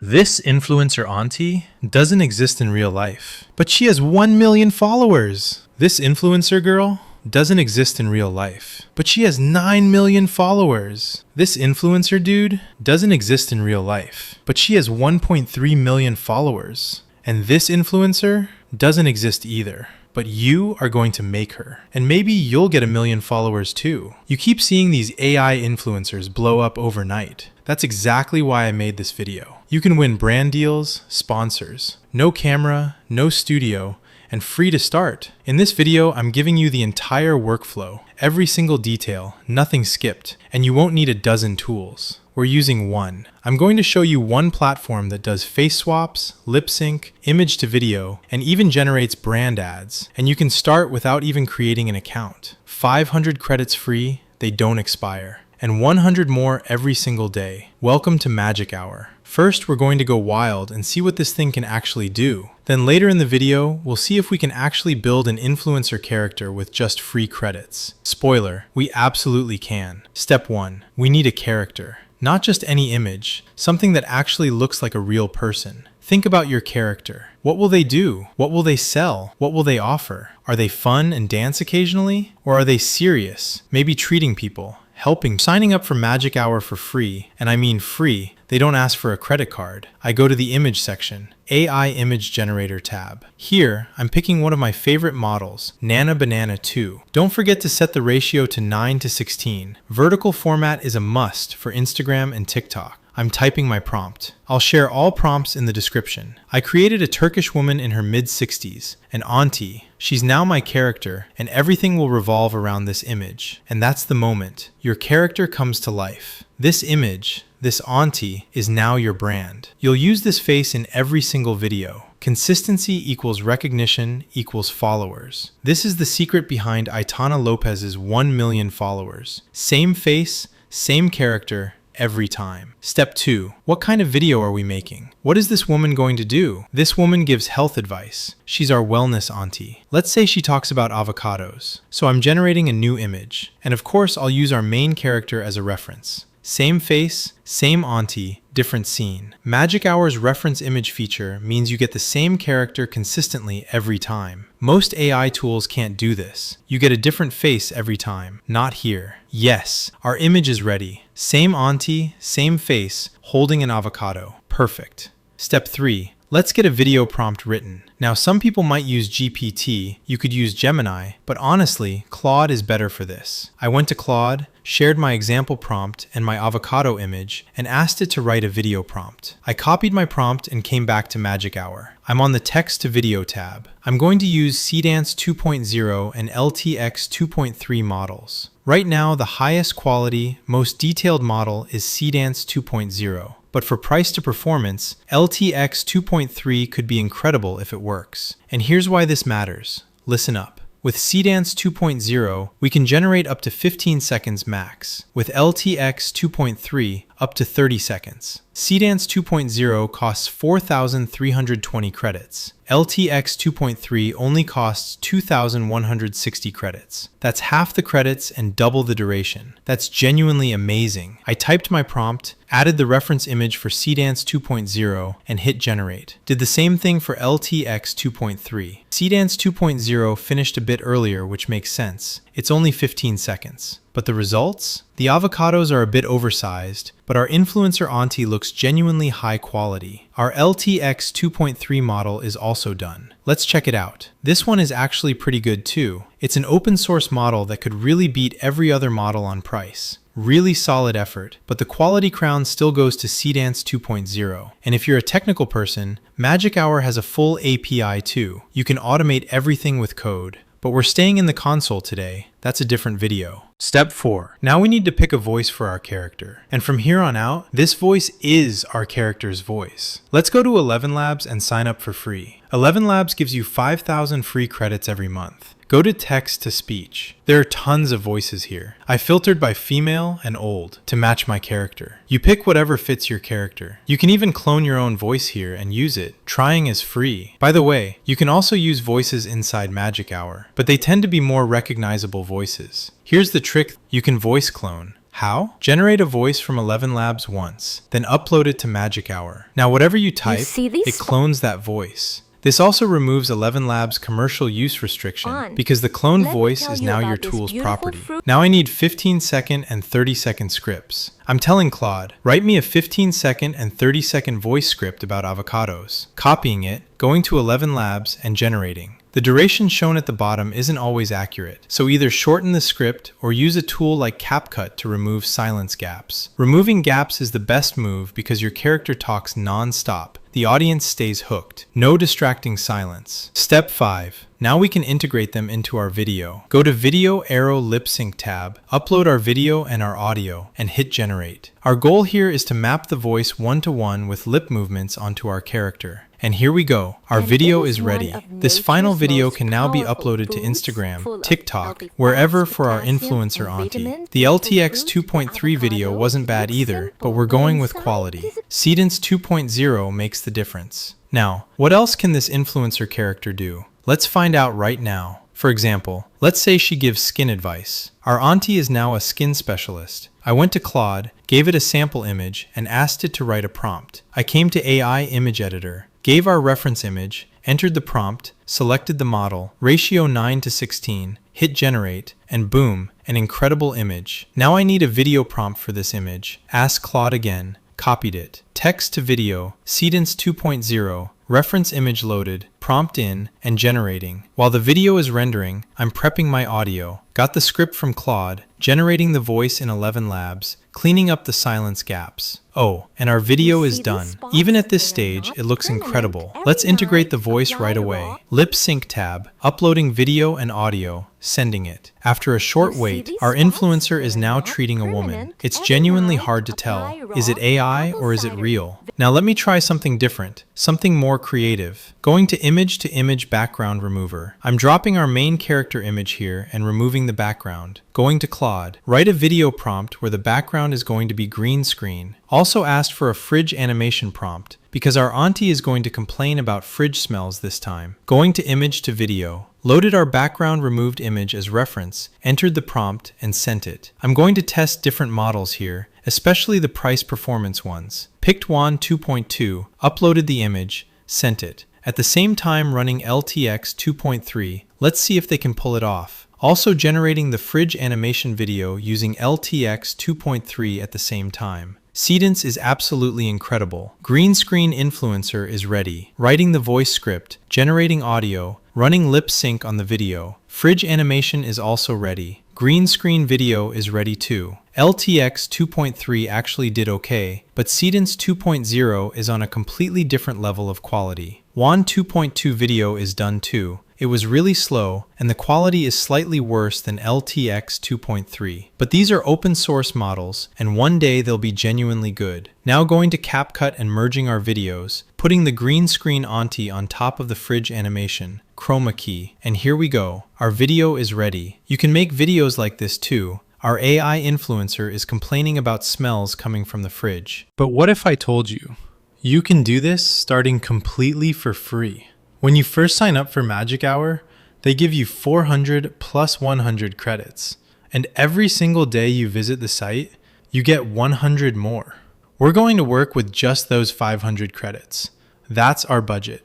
This influencer auntie doesn't exist in real life, but she has 1 million followers. This influencer girl doesn't exist in real life, but she has 9 million followers. This influencer dude doesn't exist in real life, but she has 1.3 million followers. And this influencer doesn't exist either, but you are going to make her. And maybe you'll get 1 million followers too. You keep seeing these AI influencers blow up overnight. That's exactly why I made this video. You can win brand deals, sponsors, no camera, no studio, and free to start. In this video, I'm giving you the entire workflow, every single detail, nothing skipped, and you won't need a dozen tools. We're using one. I'm going to show you one platform that does face swaps, lip sync, image to video, and even generates brand ads. And you can start without even creating an account. 500 credits free, they don't expire. And 100 more every single day. Welcome to Magic Hour. First, we're going to go wild and see what this thing can actually do. Then later in the video, we'll see if we can actually build an influencer character with just free credits. Spoiler, we absolutely can. Step 1, we need a character. Not just any image, something that actually looks like a real person. Think about your character. What will they do? What will they sell? What will they offer? Are they fun and dance occasionally? Or are they serious, maybe treating people? Helping, signing up for Magic Hour for free, and I mean free, they don't ask for a credit card. I go to the image section, AI Image Generator tab. Here, I'm picking one of my favorite models, Nana Banana 2. Don't forget to set the ratio to 9:16. Vertical format is a must for Instagram and TikTok. I'm typing my prompt. I'll share all prompts in the description. I created a Turkish woman in her mid-60s, an auntie. She's now my character, and everything will revolve around this image. And that's the moment. Your character comes to life. This image, this auntie, is now your brand. You'll use this face in every single video. Consistency equals recognition equals followers. This is the secret behind Aitana Lopez's 1 million followers. Same face, same character, every time. Step 2. What kind of video are we making? What is this woman going to do? This woman gives health advice. She's our wellness auntie. Let's say she talks about avocados. So I'm generating a new image. And of course, I'll use our main character as a reference. Same face, same auntie, different scene. Magic Hour's reference image feature means you get the same character consistently every time. Most AI tools can't do this. You get a different face every time. Not here. Yes, our image is ready. Same auntie, same face, holding an avocado. Perfect. Step 3. Let's get a video prompt written. Now, some people might use GPT, you could use Gemini, but honestly, Claude is better for this. I went to Claude, shared my example prompt and my avocado image, and asked it to write a video prompt. I copied my prompt and came back to Magic Hour. I'm on the Text to Video tab. I'm going to use Seedance 2.0 and LTX 2.3 models. Right now, the highest quality, most detailed model is Seedance 2.0. But for price to performance, LTX 2.3 could be incredible if it works. And here's why this matters. Listen up. With Seedance 2.0, we can generate up to 15 seconds max. With LTX 2.3, up to 30 seconds. Seedance 2.0 costs 4,320 credits. LTX 2.3 only costs 2,160 credits. That's half the credits and double the duration. That's genuinely amazing. I typed my prompt, added the reference image for Seedance 2.0, and hit generate. Did the same thing for LTX 2.3. Seedance 2.0 finished a bit earlier, which makes sense. It's only 15 seconds. But the results? The avocados are a bit oversized, but our influencer auntie looks genuinely high quality. Our LTX 2.3 model is also done. Let's check it out. This one is actually pretty good too. It's an open source model that could really beat every other model on price. Really solid effort, but the quality crown still goes to Seedance 2.0. And if you're a technical person, Magic Hour has a full API too. You can automate everything with code. But we're staying in the console today. That's a different video. Step 4. Now we need to pick a voice for our character. And from here on out, this voice is our character's voice. Let's go to ElevenLabs and sign up for free. ElevenLabs gives you 5,000 free credits every month. Go to text to speech. There are tons of voices here. I filtered by female and old to match my character. You pick whatever fits your character. You can even clone your own voice here and use it. Trying is free. By the way, you can also use voices inside Magic Hour, but they tend to be more recognizable voices. Here's the trick: you can voice clone. How? Generate a voice from ElevenLabs once, then upload it to Magic Hour. Now whatever you type, it clones that voice. This also removes ElevenLabs' commercial use restriction because the cloned voice is now your tool's property. Now I need 15-second and 30-second scripts. I'm telling Claude, write me a 15-second and 30-second voice script about avocados. Copying it, going to ElevenLabs, and generating. The duration shown at the bottom isn't always accurate, so either shorten the script or use a tool like CapCut to remove silence gaps. Removing gaps is the best move because your character talks non-stop. The audience stays hooked. No distracting silence. Step 5. Now we can integrate them into our video. Go to Video Arrow Lip Sync tab, upload our video and our audio, and hit Generate. Our goal here is to map the voice one-to-one with lip movements onto our character. And here we go. Our video is ready. This final video can now be uploaded to Instagram, TikTok, wherever for our influencer auntie. The LTX 2.3 video wasn't bad either, but we're going with quality. Seedance 2.0 makes the difference. Now, what else can this influencer character do? Let's find out right now. For example, let's say she gives skin advice. Our auntie is now a skin specialist. I went to Claude, gave it a sample image, and asked it to write a prompt. I came to AI Image Editor, gave our reference image, entered the prompt, selected the model, ratio 9:16, hit generate, and boom, an incredible image. Now I need a video prompt for this image. Ask Claude again, copied it. Text to video, Seedance 2.0, reference image loaded, prompt in, and generating. While the video is rendering, I'm prepping my audio. Got the script from Claude, generating the voice in ElevenLabs, cleaning up the silence gaps. Oh, and our video is done. Even at this stage, it looks incredible. Let's integrate the voice right away. Lip Sync tab, uploading video and audio, sending it. After a short wait, our influencer is now treating a woman. It's genuinely hard to tell. Is it AI or is it real? Now let me try something different, something more creative. Going to image background remover. I'm dropping our main character image here and removing the background. Going to Claude. Write a video prompt where the background is going to be green screen. Also asked for a fridge animation prompt because our auntie is going to complain about fridge smells this time. Going to image to video. Loaded our background removed image as reference, entered the prompt, and sent it. I'm going to test different models here, especially the price performance ones. Picked WAN 2.2, uploaded the image, sent it. At the same time running LTX 2.3, let's see if they can pull it off. Also generating the fridge animation video using LTX 2.3 at the same time. Seedance is absolutely incredible. Green screen influencer is ready. Writing the voice script, generating audio, running lip sync on the video. Fridge animation is also ready. Green screen video is ready too. LTX 2.3 actually did okay, but Seedance 2.0 is on a completely different level of quality. WAN 2.2 video is done too. It was really slow, and the quality is slightly worse than LTX 2.3. But these are open source models, and one day they'll be genuinely good. Now going to CapCut and merging our videos, putting the green screen auntie on top of the fridge animation, chroma key, and here we go. Our video is ready. You can make videos like this too. Our AI influencer is complaining about smells coming from the fridge. But what if I told you? You can do this starting completely for free. When you first sign up for Magic Hour, they give you 400 plus 100 credits. And every single day you visit the site, you get 100 more. We're going to work with just those 500 credits. That's our budget.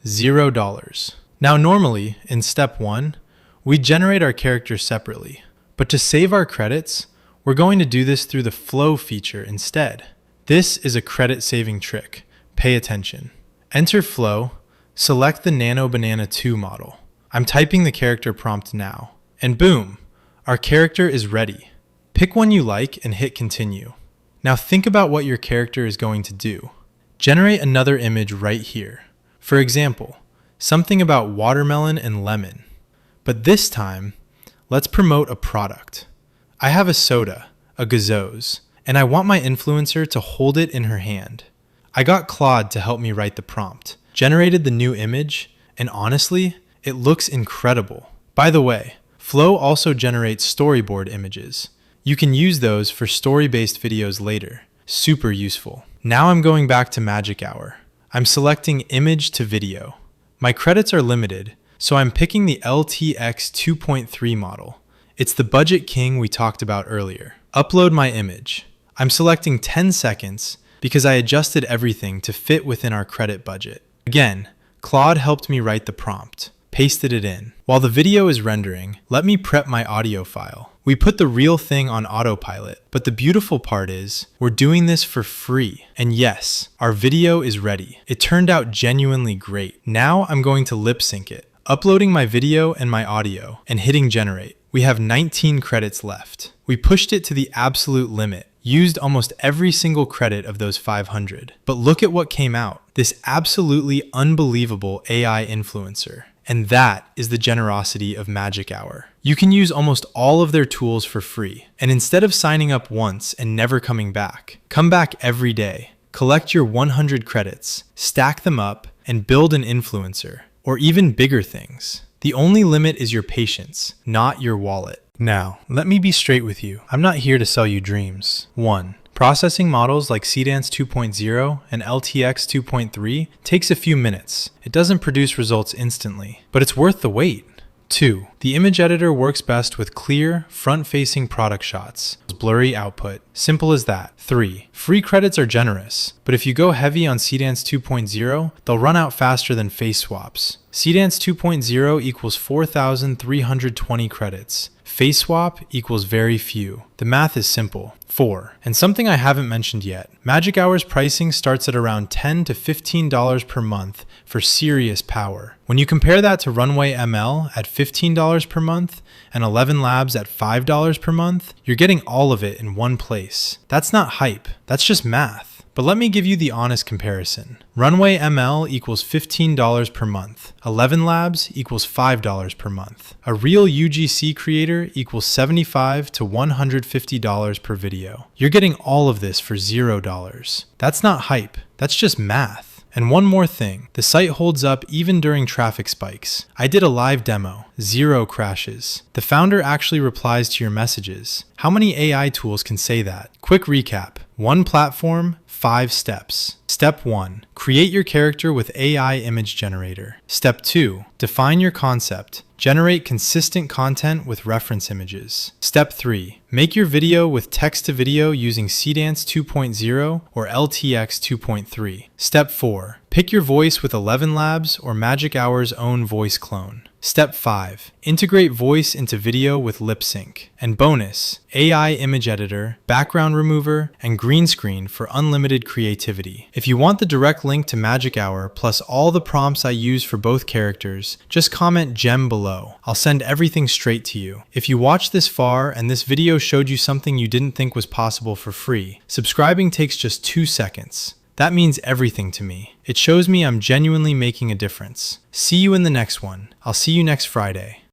$0. Now normally, in step 1, we generate our characters separately. But to save our credits, we're going to do this through the flow feature instead. This is a credit saving trick. Pay attention. Enter flow. Select the Nano Banana 2 model. I'm typing the character prompt now. And boom, our character is ready. Pick one you like and hit continue. Now think about what your character is going to do. Generate another image right here. For example, something about watermelon and lemon. But this time, let's promote a product. I have a soda, a gazoz, and I want my influencer to hold it in her hand. I got Claude to help me write the prompt. Generated the new image, and honestly, it looks incredible. By the way, Flow also generates storyboard images. You can use those for story-based videos later. Super useful. Now I'm going back to Magic Hour. I'm selecting image to video. My credits are limited, so I'm picking the LTX 2.3 model. It's the budget king we talked about earlier. Upload my image. I'm selecting 10 seconds because I adjusted everything to fit within our credit budget. Again, Claude helped me write the prompt, pasted it in. While the video is rendering, let me prep my audio file. We put the real thing on autopilot, but the beautiful part is, we're doing this for free. And yes, our video is ready. It turned out genuinely great. Now I'm going to lip sync it, uploading my video and my audio, and hitting generate. We have 19 credits left. We pushed it to the absolute limit, used almost every single credit of those 500. But look at what came out. This absolutely unbelievable AI influencer. And that is the generosity of Magic Hour. You can use almost all of their tools for free. And instead of signing up once and never coming back, come back every day. Collect your 100 credits, stack them up, and build an influencer. Or even bigger things. The only limit is your patience, not your wallet. Now, let me be straight with you. I'm not here to sell you dreams. 1. Processing models like Seedance 2.0 and LTX 2.3 takes a few minutes. It doesn't produce results instantly, but it's worth the wait. 2. The image editor works best with clear, front-facing product shots. Blurry output. Simple as that. 3. Free credits are generous, but if you go heavy on Seedance 2.0, they'll run out faster than face swaps. Seedance 2.0 equals 4,320 credits. Face swap equals very few. The math is simple. 4. And something I haven't mentioned yet. Magic Hour's pricing starts at around $10 to $15 per month for serious power. When you compare that to Runway ML at $15 per month and ElevenLabs at $5 per month, you're getting all of it in one place. That's not hype. That's just math. But let me give you the honest comparison. Runway ML equals $15 per month. ElevenLabs equals $5 per month. A real UGC creator equals $75 to $150 per video. You're getting all of this for $0. That's not hype. That's just math. And one more thing, the site holds up even during traffic spikes. I did a live demo, 0 crashes. The founder actually replies to your messages. How many AI tools can say that? Quick recap, 1 platform, 5 steps. Step 1, create your character with AI image generator. Step 2, define your concept. Generate consistent content with reference images. Step 3, make your video with text-to-video using Seedance 2.0 or LTX 2.3. Step 4, pick your voice with ElevenLabs or Magic Hour's own voice clone. Step 5, integrate voice into video with lip sync. And bonus, AI image editor, background remover, and green screen for unlimited creativity. If you want the direct link to Magic Hour plus all the prompts I use for both characters, just comment gem below. I'll send everything straight to you. If you watched this far and this video showed you something you didn't think was possible for free, subscribing takes just 2 seconds. That means everything to me. It shows me I'm genuinely making a difference. See you in the next one. I'll see you next Friday.